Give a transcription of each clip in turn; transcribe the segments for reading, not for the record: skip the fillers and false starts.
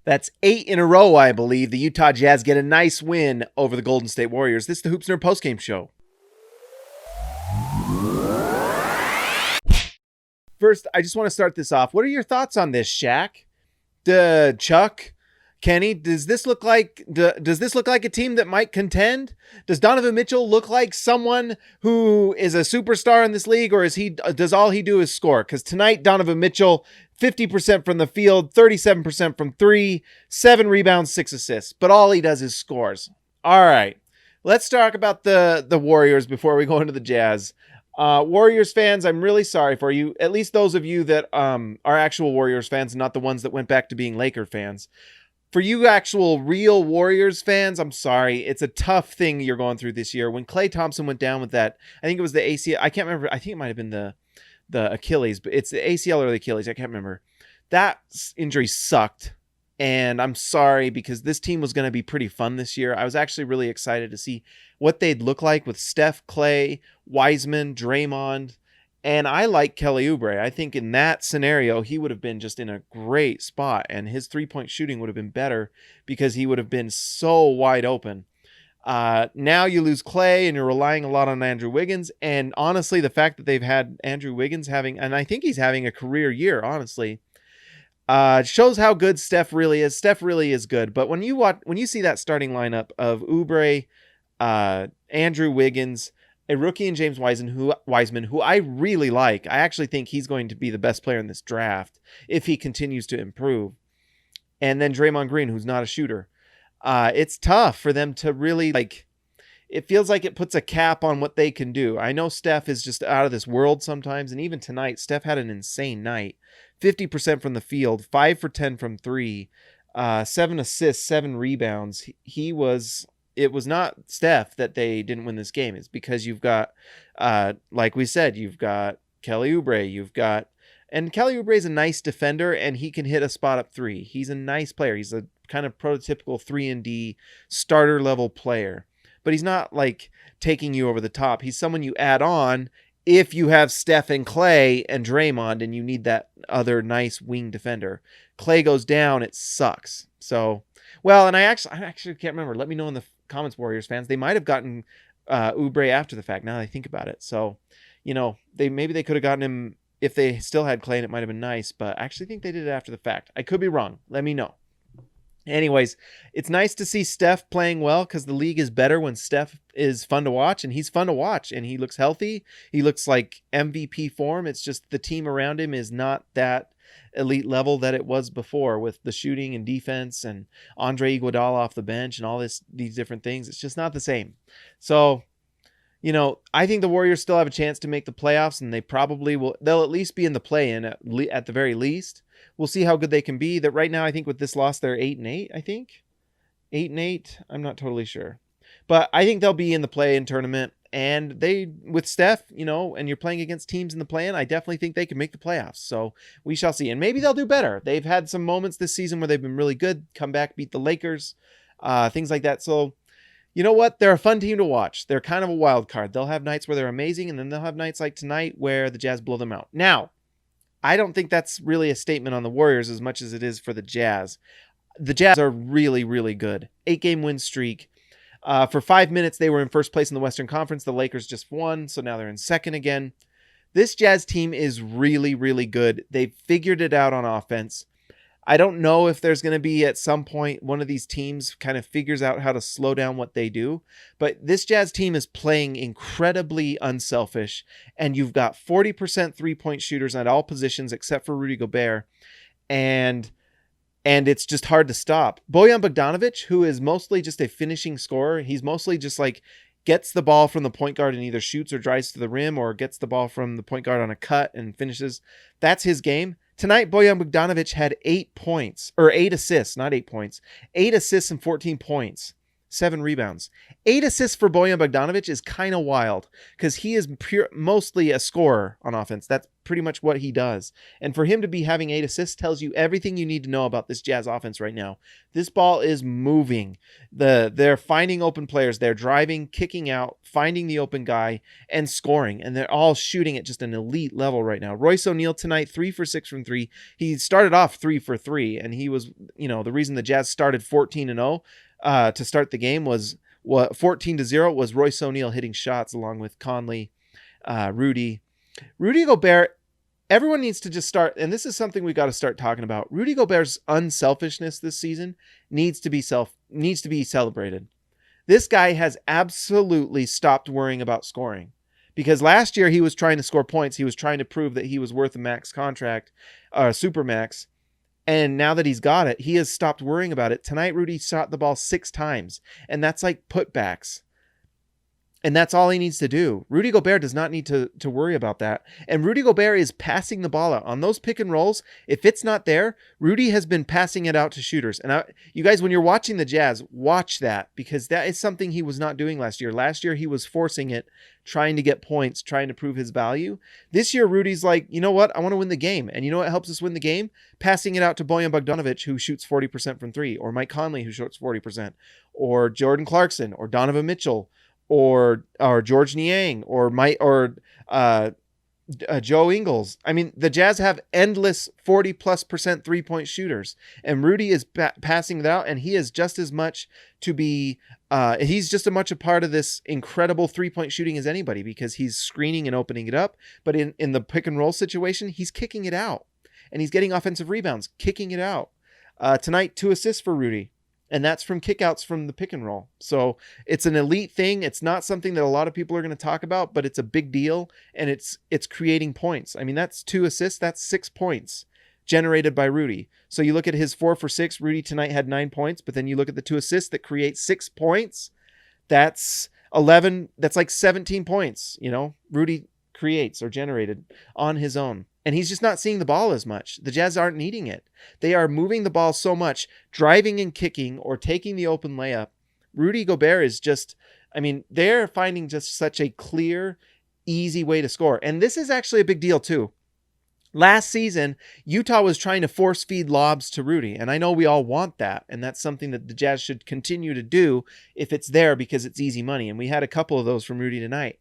That's 8 in a row, I believe. The Utah Jazz get a nice win over the Golden State Warriors. This is the Hoops Nerd postgame show. First, I just want to start this off. What are your thoughts on this, Shaq? Chuck, Kenny, does this look like a team that might contend? Does Donovan Mitchell look like someone who is a superstar in this league, or does all he do is score? Because tonight, Donovan Mitchell, 50% from the field, 37% from three, 7 rebounds, 6 assists, but all he does is scores. All right, let's talk about the Warriors before we go into the Jazz. Warriors fans, I'm really sorry for you. At least those of you that are actual Warriors fans, not the ones that went back to being Laker fans. For you actual real Warriors fans, I'm sorry. It's a tough thing you're going through this year. When Klay Thompson went down with that, I think it was the ACL. I can't remember. I think it might have been the Achilles, but it's the ACL or the Achilles. I can't remember. That injury sucked. And I'm sorry, because this team was going to be pretty fun this year. I was actually really excited to see what they'd look like with Steph, Klay, Wiseman, Draymond. And I like Kelly Oubre. I think in that scenario, he would have been just in a great spot, and his three-point shooting would have been better because he would have been so wide open. Now you lose Klay, and you're relying a lot on Andrew Wiggins. And honestly, the fact that they've had Andrew Wiggins and I think he's having a career year, honestly, shows how good Steph really is. Steph really is good. But when you see that starting lineup of Oubre, Andrew Wiggins, a rookie in James Wiseman, who I really like. I actually think he's going to be the best player in this draft if he continues to improve. And then Draymond Green, who's not a shooter. It's tough for them to really, it feels like it puts a cap on what they can do. I know Steph is just out of this world sometimes, and even tonight, Steph had an insane night. 50% from the field, 5 for 10 from 3, 7 assists, 7 rebounds. It was not Steph that they didn't win this game. It's because you've got, like we said, you've got Kelly Oubre. And Kelly Oubre is a nice defender, and he can hit a spot up 3. He's a nice player. He's a kind of prototypical 3-and-D starter level player. But he's not like taking you over the top. He's someone you add on if you have Steph and Klay and Draymond and you need that other nice wing defender. Klay goes down, it sucks. So, well, and I actually can't remember. Let me know in the comments, Warriors fans. They might have gotten Oubre after the fact, now that I think about it. So, maybe they could have gotten him if they still had Klay, and it might have been nice, but I actually think they did it after the fact. I could be wrong. Let me know. Anyways, it's nice to see Steph playing well, because the league is better when Steph is fun to watch, and he's fun to watch, and he looks healthy. He looks like MVP form. It's just the team around him is not that elite level that it was before, with the shooting and defense and Andre Iguodala off the bench and all these different things. It's just not the same. So, I think the Warriors still have a chance to make the playoffs, and they probably will. They'll at least be in the play-in at the very least. We'll see how good they can be. That right now, I think with this loss, they're 8-8. I think 8-8. I'm not totally sure, but I think they'll be in the play-in tournament. And with Steph, and you're playing against teams in the play-in, I definitely think they can make the playoffs. So we shall see. And maybe they'll do better. They've had some moments this season where they've been really good, come back, beat the Lakers, things like that. So you know what? They're a fun team to watch. They're kind of a wild card. They'll have nights where they're amazing, and then they'll have nights like tonight where the Jazz blow them out. Now, I don't think that's really a statement on the Warriors as much as it is for the Jazz. The Jazz are really, really good. 8-game win streak. For 5 minutes, they were in first place in the Western Conference. The Lakers just won, so now they're in second again. This Jazz team is really, really good. They've figured it out on offense. I don't know if there's going to be at some point one of these teams kind of figures out how to slow down what they do. But this Jazz team is playing incredibly unselfish. And you've got 40% three-point shooters at all positions except for Rudy Gobert. And it's just hard to stop. Bojan Bogdanovic, who is mostly just a finishing scorer, he's mostly just gets the ball from the point guard and either shoots or drives to the rim, or gets the ball from the point guard on a cut and finishes. That's his game. Tonight, Bojan Bogdanovic had 8 assists, not 8 points, 8 assists and 14 points, 7 rebounds. 8 assists for Bojan Bogdanovic is kind of wild, because he is mostly a scorer on offense. That's pretty much what he does. And for him to be having 8 assists tells you everything you need to know about this Jazz offense right now. This ball is moving. They're finding open players. They're driving, kicking out, finding the open guy, and scoring. And they're all shooting at just an elite level right now. Royce O'Neal tonight, 3 for 6 from 3. He started off 3 for 3, and he was, the reason the Jazz started 14-0 to start the game was 14-0 was Royce O'Neal hitting shots along with Conley, Rudy Gobert. Everyone needs to just start, and this is something we got to start talking about. Rudy Gobert's unselfishness this season needs to be celebrated. This guy has absolutely stopped worrying about scoring, because last year he was trying to score points. He was trying to prove that he was worth a max contract, super max. And now that he's got it, he has stopped worrying about it. Tonight, Rudy shot the ball 6 times, and that's like putbacks. And that's all he needs to do. Rudy Gobert does not need to worry about that. And Rudy Gobert is passing the ball out. On those pick and rolls, if it's not there, Rudy has been passing it out to shooters. And you guys, when you're watching the Jazz, watch that, because that is something he was not doing last year. Last year, he was forcing it, trying to get points, trying to prove his value. This year, Rudy's like, you know what? I want to win the game. And you know what helps us win the game? Passing it out to Bojan Bogdanovic, who shoots 40% from 3, or Mike Conley, who shoots 40%, or Jordan Clarkson, or Donovan Mitchell, or George Niang, or Joe Ingles. I mean, the Jazz have endless 40+% 3-point shooters, and Rudy is passing it out, and he is just as much he's just as much a part of this incredible 3-point shooting as anybody, because he's screening and opening it up. But in the pick and roll situation, he's kicking it out, and he's getting offensive rebounds, kicking it out. Tonight, 2 assists for Rudy. And that's from kickouts from the pick and roll. So it's an elite thing. It's not something that a lot of people are going to talk about, but it's a big deal, and it's creating points. I mean, that's 2 assists. That's 6 points generated by Rudy. So you look at his 4 for 6. Rudy tonight had 9 points, but then you look at the 2 assists that create 6 points. That's 11. That's like 17 points. Rudy creates or generated on his own. And he's just not seeing the ball as much. The Jazz aren't needing it. They are moving the ball so much, driving and kicking or taking the open layup. Rudy Gobert is just, they're finding just such a clear, easy way to score. And this is actually a big deal too. Last season, Utah was trying to force feed lobs to Rudy. And I know we all want that. And that's something that the Jazz should continue to do if it's there, because it's easy money. And we had a couple of those from Rudy tonight.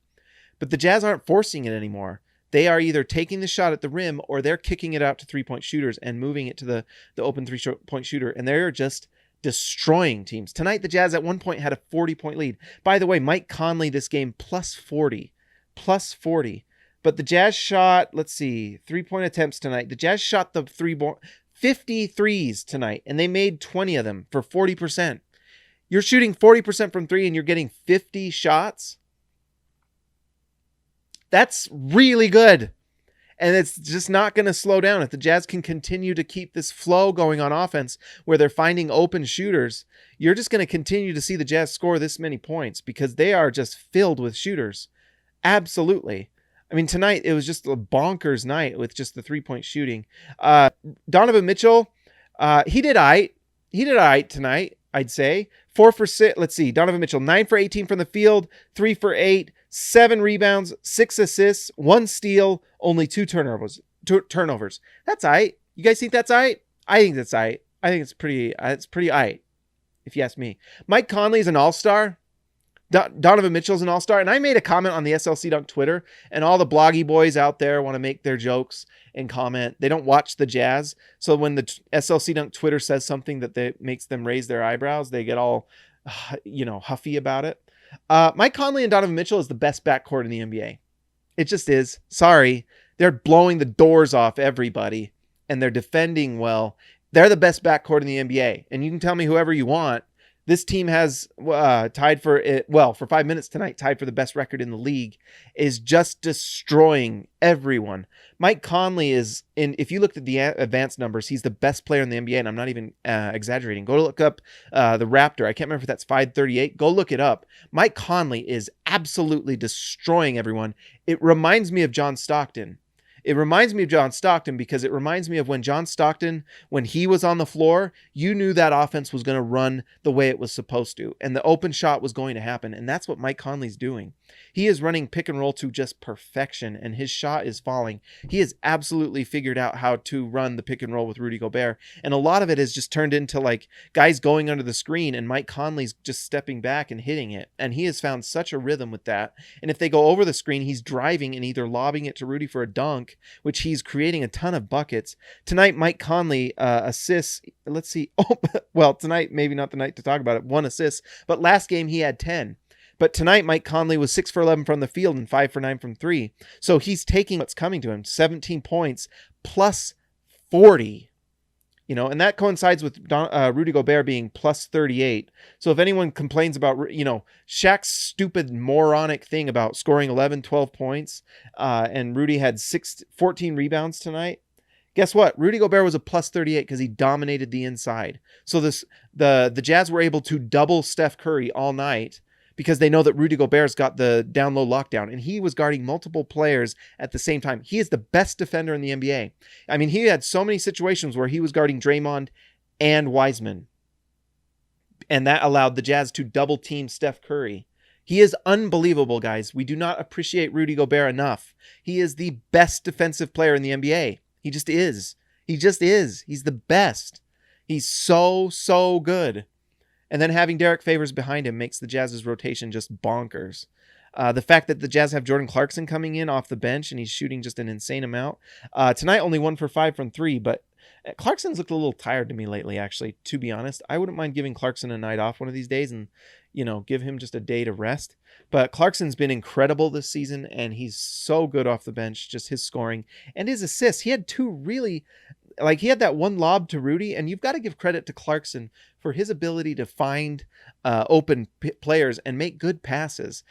But the Jazz aren't forcing it anymore. They are either taking the shot at the rim, or they're kicking it out to 3-point shooters and moving it to the open 3-point shooter. And they're just destroying teams. Tonight, the Jazz at one point had a 40-point lead. By the way, Mike Conley this game plus 40. But the Jazz shot, 3-point attempts tonight. The Jazz shot the 50 threes tonight, and they made 20 of them for 40%. You're shooting 40% from 3 and you're getting 50 shots. That's really good. And it's just not going to slow down. If the Jazz can continue to keep this flow going on offense, where they're finding open shooters, you're just going to continue to see the Jazz score this many points, because they are just filled with shooters. Absolutely. Tonight it was just a bonkers night with just the 3-point shooting. Donovan Mitchell, he did aight tonight, I'd say. 4 for 6. Let's see. Donovan Mitchell, 9 for 18 from the field, 3 for 8. 7 rebounds, 6 assists, 1 steal, only 2 turnovers. That's aight. You guys think that's aight? I think that's aight. I think it's pretty aight, if you ask me. Mike Conley's an all-star. Donovan Mitchell's an all-star. And I made a comment on the SLC Dunk Twitter, and all the bloggy boys out there want to make their jokes and comment. They don't watch the Jazz. So when the SLC Dunk Twitter says something that makes them raise their eyebrows, they get all, huffy about it. Mike Conley and Donovan Mitchell is the best backcourt in the NBA. It just is. Sorry. They're blowing the doors off everybody, and they're defending well. They're the best backcourt in the NBA. And you can tell me whoever you want. This team has tied for 5 minutes tonight, tied for the best record in the league, is just destroying everyone. Mike Conley is, if you looked at the advanced numbers, he's the best player in the NBA, and I'm not even exaggerating. Go look up the Raptor. I can't remember if that's 538. Go look it up. Mike Conley is absolutely destroying everyone. It reminds me of John Stockton. Because it reminds me of when John Stockton, when he was on the floor, you knew that offense was going to run the way it was supposed to, and the open shot was going to happen. And that's what Mike Conley's doing. He is running pick and roll to just perfection, and his shot is falling. He has absolutely figured out how to run the pick and roll with Rudy Gobert, and a lot of it has just turned into like guys going under the screen and Mike Conley's just stepping back and hitting it, and he has found such a rhythm with that. And if they go over the screen, he's driving and either lobbing it to Rudy for a dunk, which he's creating a ton of buckets. Tonight, Mike Conley assists. Let's see. Oh, well, tonight, maybe not the night to talk about it, 1 assist, but last game he had 10. But tonight, Mike Conley was 6 for 11 from the field and 5 for 9 from 3. So he's taking what's coming to him, 17 points plus 40. You know, and that coincides with Rudy Gobert being plus 38. So if anyone complains about, you know, Shaq's stupid moronic thing about scoring 11, 12 points, and Rudy had 14 rebounds tonight, guess what? Rudy Gobert was a plus 38 because he dominated the inside. So the Jazz were able to double Steph Curry all night because they know that Rudy Gobert's got the down low lockdown, and he was guarding multiple players at the same time. He is the best defender in the NBA. I mean, he had so many situations where he was guarding Draymond and Wiseman, and that allowed the Jazz to double team Steph Curry. He is unbelievable, guys. We do not appreciate Rudy Gobert enough. He is the best defensive player in the NBA. He just is. He just is. He's the best. He's so good. And then having Derek Favors behind him makes the Jazz's rotation just bonkers. The fact that the Jazz have Jordan Clarkson coming in off the bench and he's shooting just an insane amount. Tonight, only 1 for 5 from 3, but Clarkson's looked a little tired to me lately, actually, to be honest. I wouldn't mind giving Clarkson a night off one of these days and, you know, give him just a day to rest. But Clarkson's been incredible this season, and he's so good off the bench, just his scoring and his assists. He had 2 really... Like, he had that one lob to Rudy, and you've got to give credit to Clarkson for his ability to find open players and make good passes.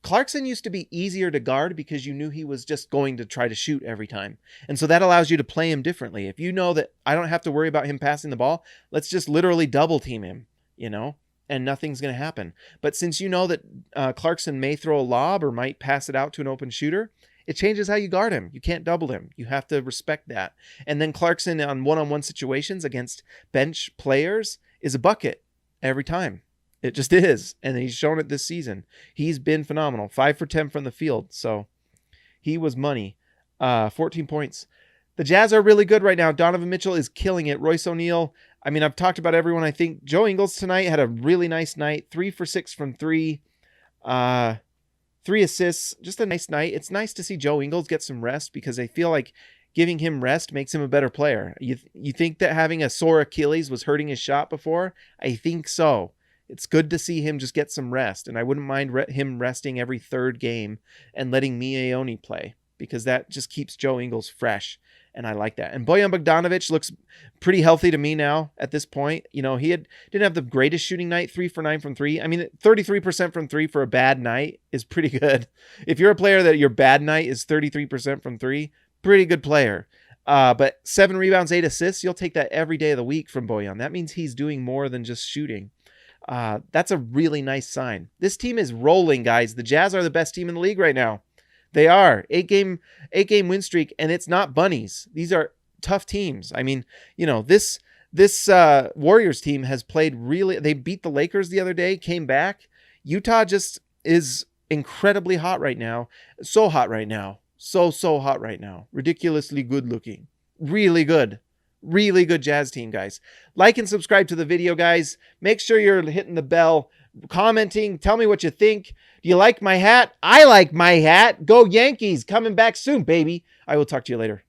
Clarkson used to be easier to guard because you knew he was just going to try to shoot every time. And so that allows you to play him differently. If you know that I don't have to worry about him passing the ball, let's just literally double team him, you know, and nothing's going to happen. But since you know that Clarkson may throw a lob or might pass it out to an open shooter, it changes how you guard him. You can't double him. You have to respect that. And then Clarkson on one-on-one situations against bench players is a bucket every time. It just is. And he's shown it this season. He's been phenomenal. 5 for 10 from the field. So he was money. 14 points. The Jazz are really good right now. Donovan Mitchell is killing it. Royce O'Neal. I mean, I've talked about everyone. I think Joe Ingles tonight had a really nice night. 3 for 6 from 3. 3 assists, just a nice night. It's nice to see Joe Ingles get some rest because I feel like giving him rest makes him a better player. You think that having a sore Achilles was hurting his shot before? I think so. It's good to see him just get some rest, and I wouldn't mind him resting every third game and letting Aight play because that just keeps Joe Ingles fresh, and I like that. And Bojan Bogdanovic looks pretty healthy to me now at this point. You know, didn't have the greatest shooting night, 3 for 9 from 3. I mean, 33% from 3 for a bad night is pretty good. If you're a player that your bad night is 33% from 3, pretty good player. But 7 rebounds, 8 assists, you'll take that every day of the week from Bojan. That means he's doing more than just shooting. That's a really nice sign. This team is rolling, guys. The Jazz are the best team in the league right now. They are. 8-game win streak, and it's not bunnies. These are tough teams. I mean, you know, this Warriors team has played really... They beat the Lakers the other day, came back. Utah just is incredibly hot right now. So hot right now. So hot right now. Ridiculously good looking. Really good. Really good Jazz team, guys. Like and subscribe to the video, guys. Make sure you're hitting the bell, commenting. Tell me what you think. Do you like my hat? I like my hat. Go Yankees. Coming back soon, baby. I will talk to you later.